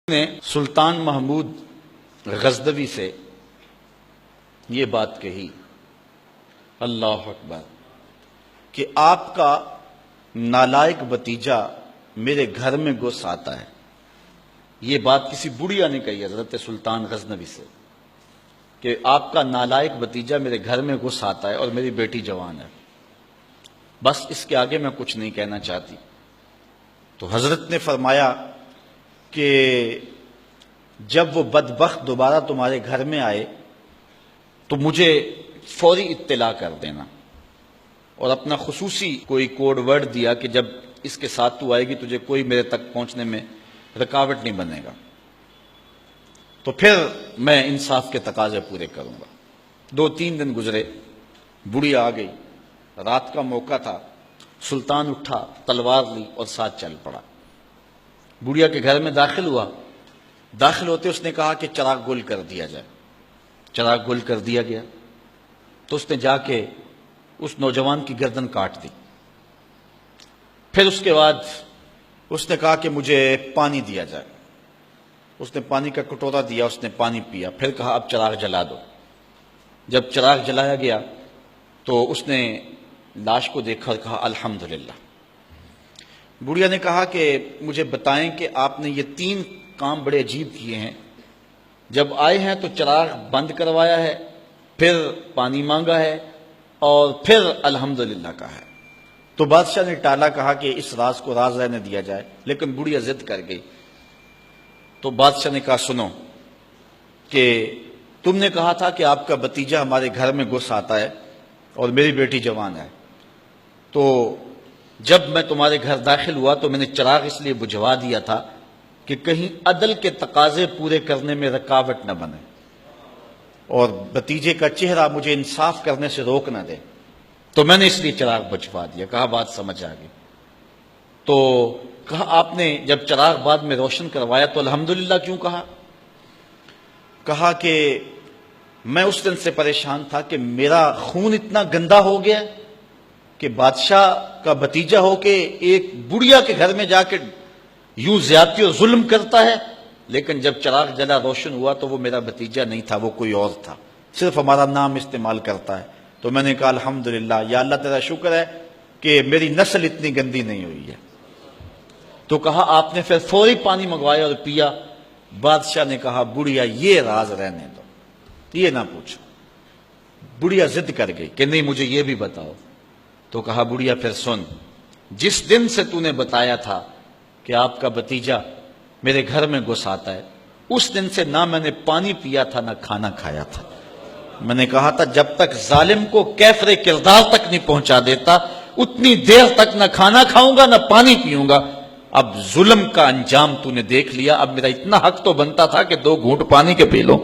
نے سلطان محمود غزنوی سے یہ بات کہی، اللہ اکبر، کہ آپ کا نالائق بھتیجا میرے گھر میں گھس آتا ہے۔ یہ بات کسی بڑھیا نے کہی حضرت سلطان غزنوی سے کہ آپ کا نالائق بھتیجا میرے گھر میں گھس آتا ہے اور میری بیٹی جوان ہے، بس اس کے آگے میں کچھ نہیں کہنا چاہتی۔ تو حضرت نے فرمایا کہ جب وہ بدبخت دوبارہ تمہارے گھر میں آئے تو مجھے فوری اطلاع کر دینا، اور اپنا خصوصی کوئی کوڈ ورڈ دیا کہ جب اس کے ساتھ تو آئے گی تجھے کوئی میرے تک پہنچنے میں رکاوٹ نہیں بنے گا، تو پھر میں انصاف کے تقاضے پورے کروں گا۔ 2-3 دن گزرے، بڑھیا آ گئی، رات کا موقع تھا، سلطان اٹھا، تلوار لی اور ساتھ چل پڑا۔ بڑھیا کے گھر میں داخل ہوا، داخل ہوتے اس نے کہا کہ چراغ گل کر دیا جائے۔ چراغ گل کر دیا گیا تو اس نے جا کے اس نوجوان کی گردن کاٹ دی۔ پھر اس کے بعد اس نے کہا کہ مجھے پانی دیا جائے۔ اس نے پانی کا کٹورا دیا، اس نے پانی پیا، پھر کہا اب چراغ جلا دو۔ جب چراغ جلایا گیا تو اس نے لاش کو دیکھا اور کہا الحمدللہ۔ بڑھیا نے کہا کہ مجھے بتائیں کہ آپ نے یہ 3 کام بڑے عجیب کیے ہیں، جب آئے ہیں تو چراغ بند کروایا ہے، پھر پانی مانگا ہے، اور پھر الحمدللہ کہا ہے۔ تو بادشاہ نے ٹالا، کہا کہ اس راز کو راز رہنے دیا جائے، لیکن بڑھیا ضد کر گئی۔ تو بادشاہ نے کہا سنو کہ تم نے کہا تھا کہ آپ کا بھتیجا ہمارے گھر میں گھس آتا ہے اور میری بیٹی جوان ہے، تو جب میں تمہارے گھر داخل ہوا تو میں نے چراغ اس لیے بجھوا دیا تھا کہ کہیں عدل کے تقاضے پورے کرنے میں رکاوٹ نہ بنے اور بھتیجے کا چہرہ مجھے انصاف کرنے سے روک نہ دے، تو میں نے اس لیے چراغ بجھوا دیا۔ کہا بات سمجھ آ گئی۔ تو کہا آپ نے جب چراغ بعد میں روشن کروایا تو الحمدللہ کیوں کہا؟ کہا کہ میں اس دن سے پریشان تھا کہ میرا خون اتنا گندا ہو گیا کہ بادشاہ کا بھتیجا ہو کے ایک بڑھیا کے گھر میں جا کے یوں زیادتی اور ظلم کرتا ہے، لیکن جب چراغ جلا روشن ہوا تو وہ میرا بھتیجا نہیں تھا، وہ کوئی اور تھا، صرف ہمارا نام استعمال کرتا ہے۔ تو میں نے کہا الحمدللہ، یا اللہ تیرا شکر ہے کہ میری نسل اتنی گندی نہیں ہوئی ہے۔ تو کہا آپ نے پھر فوری پانی منگوایا اور پیا۔ بادشاہ نے کہا بڑھیا یہ راز رہنے دو، یہ نہ پوچھو۔ بڑھیا ضد کر گئی کہ نہیں مجھے یہ بھی بتاؤ۔ تو کہا بڑھیا پھر سن، جس دن سے تو نے بتایا تھا کہ آپ کا بھتیجا میرے گھر میں گھس آتا ہے، اس دن سے نہ میں نے پانی پیا تھا نہ کھانا کھایا تھا۔ میں نے کہا تھا جب تک ظالم کو کیفر کردار تک نہیں پہنچا دیتا اتنی دیر تک نہ کھانا کھاؤں گا نہ پانی پیوں گا۔ اب ظلم کا انجام تو نے دیکھ لیا، اب میرا اتنا حق تو بنتا تھا کہ 2 گھونٹ پانی کے پی لو۔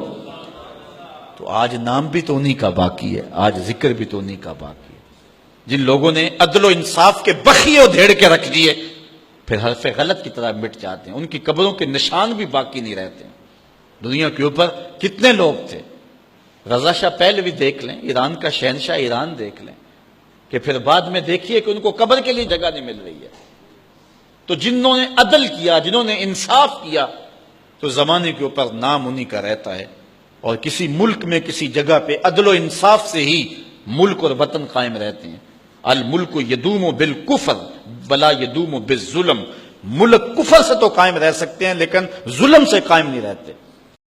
تو آج نام بھی تو انہی کا باقی ہے، آج ذکر بھی تو انہی کا باقی ہے، جن لوگوں نے عدل و انصاف کے بخیے ادھیڑ کے رکھ دیے، پھر حرف غلط کی طرح مٹ جاتے ہیں، ان کی قبروں کے نشان بھی باقی نہیں رہتے۔ دنیا کے اوپر کتنے لوگ تھے، رضا شاہ پہلوی دیکھ لیں، ایران کا شہنشاہ ایران دیکھ لیں، کہ پھر بعد میں دیکھیے کہ ان کو قبر کے لیے جگہ نہیں مل رہی ہے۔ تو جنہوں نے عدل کیا، جنہوں نے انصاف کیا، تو زمانے کے اوپر نام انہی کا رہتا ہے، اور کسی ملک میں کسی جگہ پہ عدل و انصاف سے ہی ملک اور وطن قائم رہتے ہیں۔ الملک یدوم بالکفر ولا یدوم بالظلم، ملک کفر سے تو قائم رہ سکتے ہیں لیکن ظلم سے قائم نہیں رہتے۔